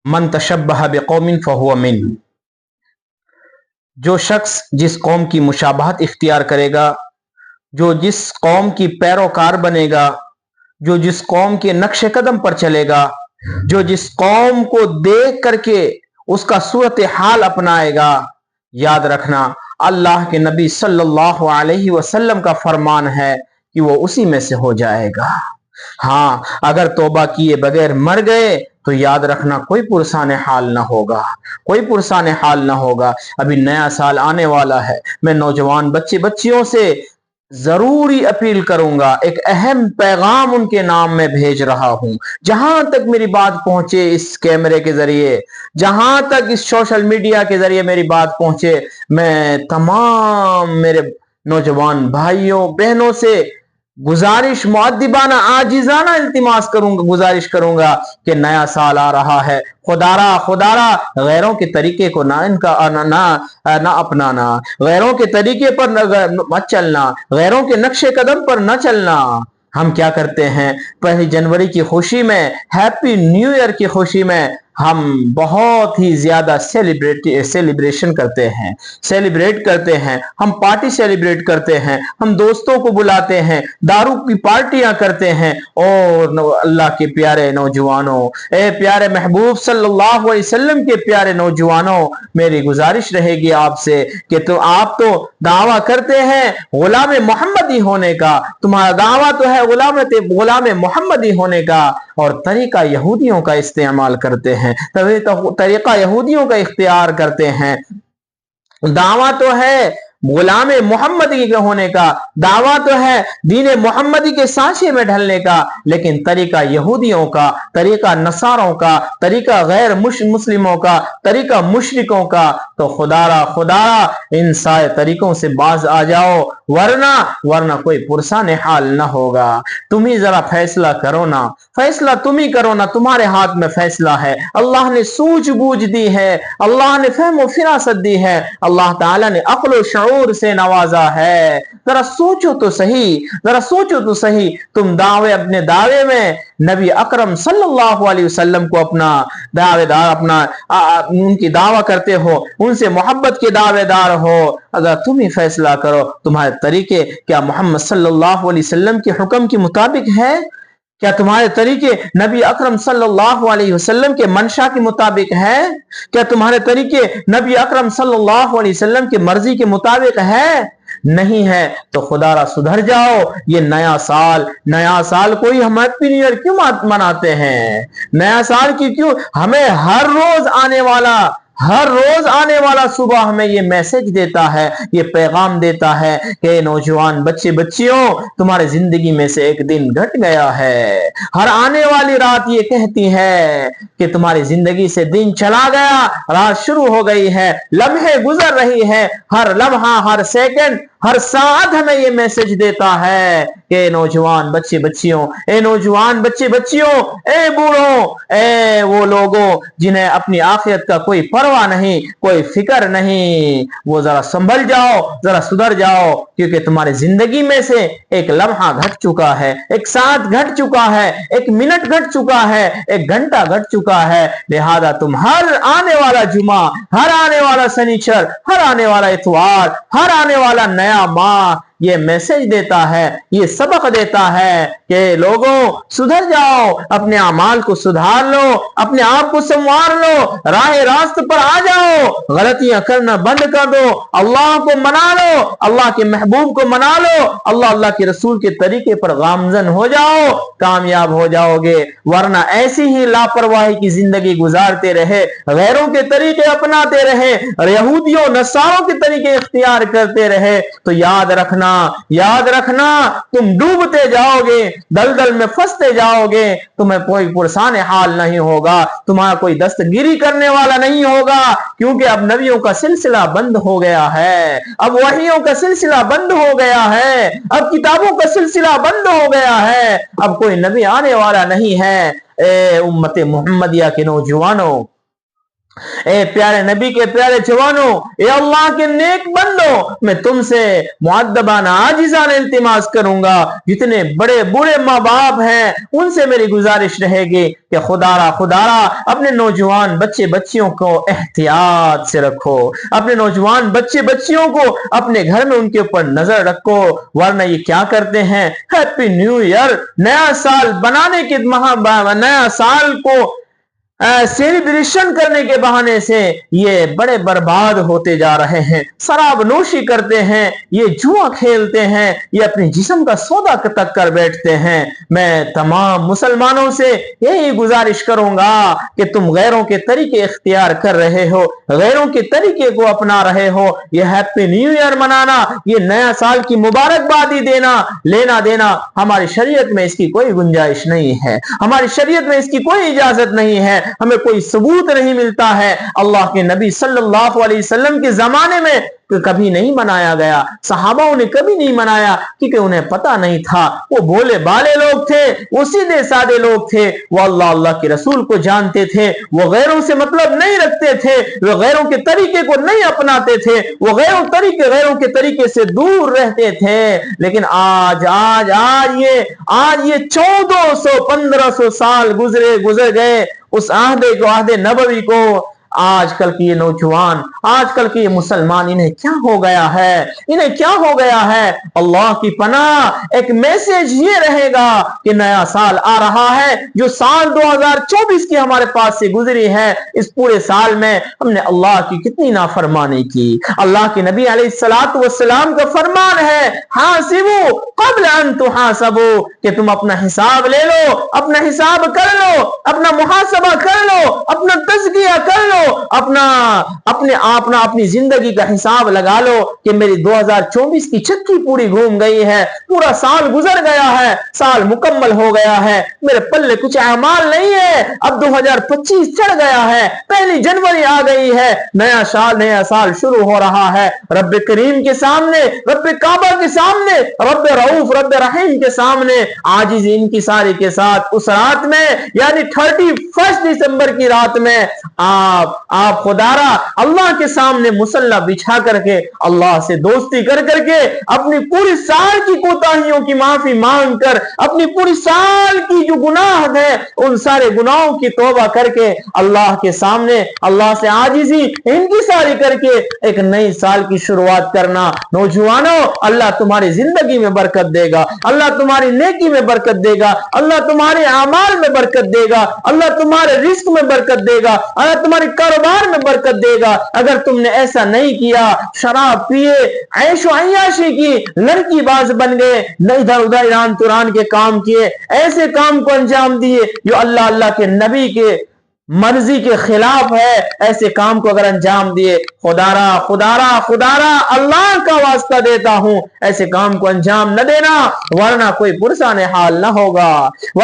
من تشبہ بقوم فہو من، جو شخص جس قوم کی مشابہت اختیار کرے گا، جو جس قوم کی پیروکار بنے گا، جو جس قوم کے نقش قدم پر چلے گا، جو جس قوم کو دیکھ کر کے اس کا صورتحال اپنائے گا، یاد رکھنا اللہ کے نبی صلی اللہ علیہ وسلم کا فرمان ہے کہ وہ اسی میں سے ہو جائے گا۔ ہاں، اگر توبہ کیے بغیر مر گئے تو یاد رکھنا کوئی پرسان حال نہ ہوگا، کوئی پرسان حال نہ ہوگا۔ ابھی نیا سال آنے والا ہے، میں نوجوان بچیوں سے ضروری اپیل کروں گا، ایک اہم پیغام ان کے نام میں بھیج رہا ہوں۔ جہاں تک میری بات پہنچے اس کیمرے کے ذریعے، جہاں تک اس سوشل میڈیا کے ذریعے میری بات پہنچے، میں تمام میرے نوجوان بھائیوں بہنوں سے گزارش، مؤدبانہ عاجزانہ التماس گزارش کروں گا کہ نیا سال آ رہا ہے، خدارا غیروں کے طریقے کو نہ اپنانا، غیروں کے طریقے پر مت چلنا، غیروں کے نقش قدم پر نہ چلنا۔ ہم کیا کرتے ہیں، پہلی جنوری کی خوشی میں، ہیپی نیو ایئر کی خوشی میں ہم بہت ہی زیادہ سیلیبریشن کرتے ہیں، سیلیبریٹ کرتے ہیں، ہم پارٹی سیلیبریٹ کرتے ہیں، ہم دوستوں کو بلاتے ہیں، دارو کی پارٹیاں کرتے ہیں۔ اور اللہ کے پیارے نوجوانوں، اے پیارے محبوب صلی اللہ علیہ وسلم کے پیارے نوجوانوں، میری گزارش رہے گی آپ سے کہ آپ تو دعویٰ کرتے ہیں غلام محمدی ہونے کا، تمہارا دعویٰ تو ہے غلام محمدی ہونے کا، اور طریقہ یہودیوں کا استعمال کرتے ہیں، طریقہ یہودیوں کا اختیار کرتے ہیں۔ دعویٰ تو ہے غلام محمدی کے ہونے کا، دعویٰ تو ہے دین محمدی کے سانچے میں ڈھلنے کا، لیکن طریقہ یہودیوں کا، طریقہ نصاروں کا، طریقہ غیر مسلموں کا، طریقہ مشرکوں کا، تو خدا ان سارے طریقوں سے باز آ جاؤ، ورنہ کوئی پرسان حال نہ ہوگا۔ تم ہی ذرا فیصلہ کرو نا، فیصلہ تم ہی کرو نا، تمہارے ہاتھ میں فیصلہ ہے۔ اللہ نے سوجھ بوجھ دی ہے، اللہ نے فہم و فراست دی ہے، اللہ تعالیٰ نے عقل و شعور سے نوازا ہے۔ ذرا سوچو تو صحیح، تم اپنے دعوے میں نبی اکرم صلی اللہ علیہ وسلم کو اپنا دعوے دار، ان کی دعویٰ کرتے ہو، ان سے محبت کے دعوے دار ہو۔ اگر تم ہی فیصلہ کرو، تمہارے طریقے کیا محمد صلی اللہ علیہ وسلم کے حکم کے مطابق ہے؟ کیا تمہارے طریقے نبی اکرم صلی اللہ علیہ وسلم کے منشا کے مطابق ہے؟ کیا تمہارے طریقے نبی اکرم صلی اللہ علیہ وسلم کی مرضی کے مطابق ہے؟ نہیں ہے تو خدا را سدھر جاؤ۔ یہ نیا سال کوئی ہم ہیپی نیو ایئر کیوں مناتے ہیں؟ نیا سال کی کیوں ہمیں ہر روز آنے والا صبح ہمیں یہ میسج دیتا ہے، یہ پیغام دیتا ہے کہ نوجوان بچیوں، تمہارے زندگی میں سے ایک دن گھٹ گیا ہے۔ ہر آنے والی رات یہ کہتی ہے کہ تمہاری زندگی سے دن چلا گیا، رات شروع ہو گئی ہے، لمحے گزر رہی ہے، ہر لمحہ، ہر سیکنڈ، ہر ساتھ ہمیں یہ میسج دیتا ہے کہ نوجوان بچیوں، اے بوڑھوں، اے وہ لوگوں جنہیں اپنی آخرت کا کوئی پرواہ نہیں، کوئی فکر نہیں، وہ ذرا سنبھل جاؤ، ذرا سدھر جاؤ، کیونکہ تمہاری زندگی میں سے ایک لمحہ گھٹ چکا ہے، ایک ساتھ گھٹ چکا ہے، ایک منٹ گھٹ چکا ہے، ایک گھنٹہ گھٹ چکا ہے۔ لہذا تم ہر آنے والا جمعہ، ہر آنے والا سنیچر، ہر آنے والا اتوار، ہر آنے والا نیا ماہ یہ میسج دیتا ہے، یہ سبق دیتا ہے کہ لوگوں سدھر جاؤ، اپنے اعمال کو سدھار لو، اپنے آپ کو سنوار لو، راہ راست پر آ جاؤ، غلطیاں کرنا بند کر دو، اللہ کو منا لو، اللہ کے محبوب کو منا لو، اللہ کے رسول کے طریقے پر گامزن ہو جاؤ، کامیاب ہو جاؤ گے۔ ورنہ ایسی ہی لاپرواہی کی زندگی گزارتے رہے، غیروں کے طریقے اپناتے رہے، یہودیوں نصاروں کے طریقے اختیار کرتے رہے، تو یاد رکھنا تم ڈوبتے جاؤ گے، دلدل میں پھنستے جاؤ گے، تمہیں کوئی پرسان حال نہیں ہوگا، تمہارا کوئی دستگیری کرنے والا نہیں ہوگا، کیونکہ اب نبیوں کا سلسلہ بند ہو گیا ہے، اب وحیوں کا سلسلہ بند ہو گیا ہے، اب کتابوں کا سلسلہ بند ہو گیا ہے، اب کوئی نبی آنے والا نہیں ہے۔ اے امت محمدیہ کے نوجوانوں، اے پیارے نبی کے پیارے جوانوں، اے اللہ کے نیک بندوں، میں تم سے مؤدبانہ عاجزانہ التماس کروں گا، جتنے بڑے بوڑھے ماں باپ ہیں ان سے میری گزارش رہے گی کہ خدا را اپنے نوجوان بچے بچیوں کو احتیاط سے رکھو، اپنے نوجوان بچے بچیوں کو اپنے گھر میں ان کے اوپر نظر رکھو، ورنہ یہ کیا کرتے ہیں، ہیپی نیو ایئر، نیا سال بنانے کے نیا سال کو سیلیبریشن کرنے کے بہانے سے یہ بڑے برباد ہوتے جا رہے ہیں، شراب نوشی کرتے ہیں، یہ جوا کھیلتے ہیں، یہ اپنے جسم کا سودا تک کر بیٹھتے ہیں۔ میں تمام مسلمانوں سے یہی گزارش کروں گا کہ تم غیروں کے طریقے اختیار کر رہے ہو، غیروں کے طریقے کو اپنا رہے ہو، یہ ہیپی نیو ایئر منانا، یہ نیا سال کی مبارکبادی دینا، لینا دینا ہماری شریعت میں اس کی کوئی گنجائش نہیں ہے، ہماری شریعت میں اس کی کوئی اجازت نہیں ہے، ہمیں کوئی ثبوت نہیں ملتا ہے۔ اللہ کے نبی صلی اللہ علیہ وسلم کے زمانے میں کبھی نہیں منایا گیا، صحابہ نے کبھی نہیں منایا، کیونکہ انہیں پتا نہیں تھا، وہ بولے بالے لوگ تھے، وہ سیدھے سادے لوگ تھے، وہ اللہ کے رسول کو جانتے تھے، وہ غیروں سے مطلب نہیں رکھتے تھے، وہ غیروں کے طریقے کو نہیں اپناتے تھے، وہ غیروں کے طریقے سے دور رہتے تھے۔ لیکن آج یہ 1400-1500 سال گزر گئے اس عہد نبوی کو، آج کل کی یہ نوجوان، آج کل کی یہ مسلمان، انہیں کیا ہو گیا ہے؟ اللہ کی پناہ ایک میسج یہ رہے گا کہ نیا سال آ رہا ہے، جو سال 2024 کی ہمارے پاس سے گزری ہے، اس پورے سال میں ہم نے اللہ کی کتنی نافرمانی کی۔ اللہ کے نبی علیہ الصلوۃ والسلام کا فرمان ہے، حاسبوا قبل ان تحاسبوا، کہ تم اپنا حساب لے لو، اپنا حساب کر لو، اپنا محاسبہ کر لو، اپنا تزکیہ کر لو، اپنی زندگی کا حساب لگا لو کہ میری 2024 کی چکی پوری گھوم گئی ہے، پورا سال گزر گیا ہے، سال مکمل ہو گیا ہے، میرے پلے کچھ اعمال نہیں ہے، اب 2025 چڑھ گیا ہے، پہلی جنوری آ گئی ہے، نیا سال شروع ہو رہا ہے۔ رب کریم کے سامنے، رب کعبہ کے سامنے، رب رؤوف رب رحیم کے سامنے عاجز انکساری کے ساتھ اس رات میں، یعنی 31 دسمبر کی رات میں آپ خدارا اللہ کے سامنے مصلی بچھا کر کے، اللہ سے دوستی کر کے، اپنی پوری سال کی کوتاہیوں کی معافی مانگ کر، اپنی پوری سال کی جو گناہ ہیں ان سارے گناہوں کی توبہ کر کے اللہ کے سامنے اللہ سے عاجزی انکساری کر کے ایک نئی سال کی شروعات کرنا۔ نوجوانوں، اللہ تمہاری زندگی میں برکت دے گا، اللہ تمہاری نیکی میں برکت دے گا، اللہ تمہارے اعمال میں برکت دے گا، اللہ تمہارے رزق میں برکت دے گا، اللہ تمہاری کاروبار میں برکت دے گا۔ اگر تم نے ایسا نہیں کیا، شراب پیے، عیش و عیاشی کی، لڑکی باز بن گئے، ادھر ادھر ایران توران کے کام کیے، ایسے کام کو انجام دیے جو اللہ کے نبی کے مرضی کے خلاف ہے، ایسے کام کو اگر انجام دیے، خدارا اللہ کا واسطہ دیتا ہوں، ایسے کام کو انجام نہ دینا، ورنہ کوئی پرسان حال نہ ہوگا، وہ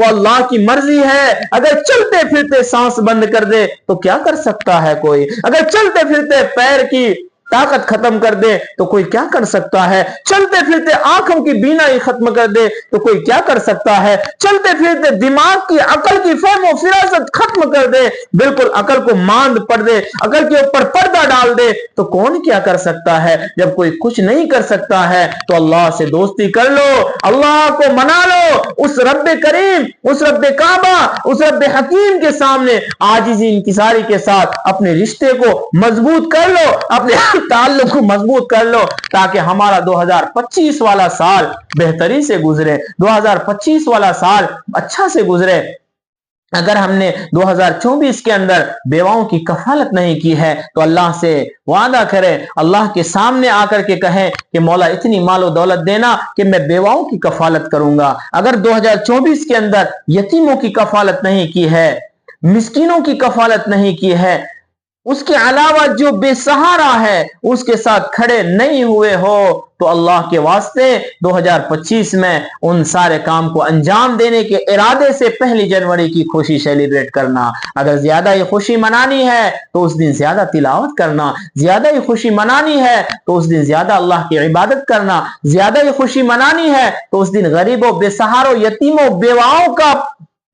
اللہ کی مرضی ہے۔ اگر چلتے پھرتے سانس بند کر دے تو کیا کر سکتا ہے کوئی؟ اگر چلتے پھرتے پیر کی طاقت ختم کر دے تو کوئی کیا کر سکتا ہے؟ چلتے پھرتے آنکھوں کی بینائی ختم کر دے تو کوئی کیا کر سکتا ہے؟ چلتے پھرتے دماغ کی، عقل کی فہم و فراست ختم کر دے، بالکل عقل کو ماند پڑ دے، عقل کے اوپر پردہ ڈال دے تو کون کیا کر سکتا ہے؟ جب کوئی کچھ نہیں کر سکتا ہے تو اللہ سے دوستی کر لو، اللہ کو منا لو، اس رب کریم، اس رب کعبہ، اس رب حکیم کے سامنے عاجزی انکساری کے ساتھ اپنے رشتے کو مضبوط کر لو، اپنے تعلق کو مضبوط کر لو، تاکہ ہمارا 2025 والا سال بہتری سے گزرے، 2025 والا سال اچھا سے گزرے۔ اگر ہم نے 2024 کے اندر بیواؤں کی کفالت نہیں کی ہے تو اللہ سے وعدہ کرے، اللہ کے سامنے آ کر کے کہیں کہ مولا اتنی مال و دولت دینا کہ میں بیواؤں کی کفالت کروں گا۔ اگر 2024 کے اندر یتیموں کی کفالت نہیں کی ہے، مسکینوں کی کفالت نہیں کی ہے، اس کے علاوہ جو بے سہارا ہے اس کے ساتھ کھڑے نہیں ہوئے ہو تو اللہ کے واسطے 2025 میں ان سارے کام کو انجام دینے کے ارادے سے پہلی جنوری کی خوشی سیلیبریٹ کرنا۔ اگر زیادہ ہی خوشی منانی ہے تو اس دن زیادہ تلاوت کرنا، زیادہ ہی خوشی منانی ہے تو اس دن زیادہ اللہ کی عبادت کرنا، زیادہ ہی خوشی منانی ہے تو اس دن غریبوں، بے سہاروں، یتیموں، بیواؤں کا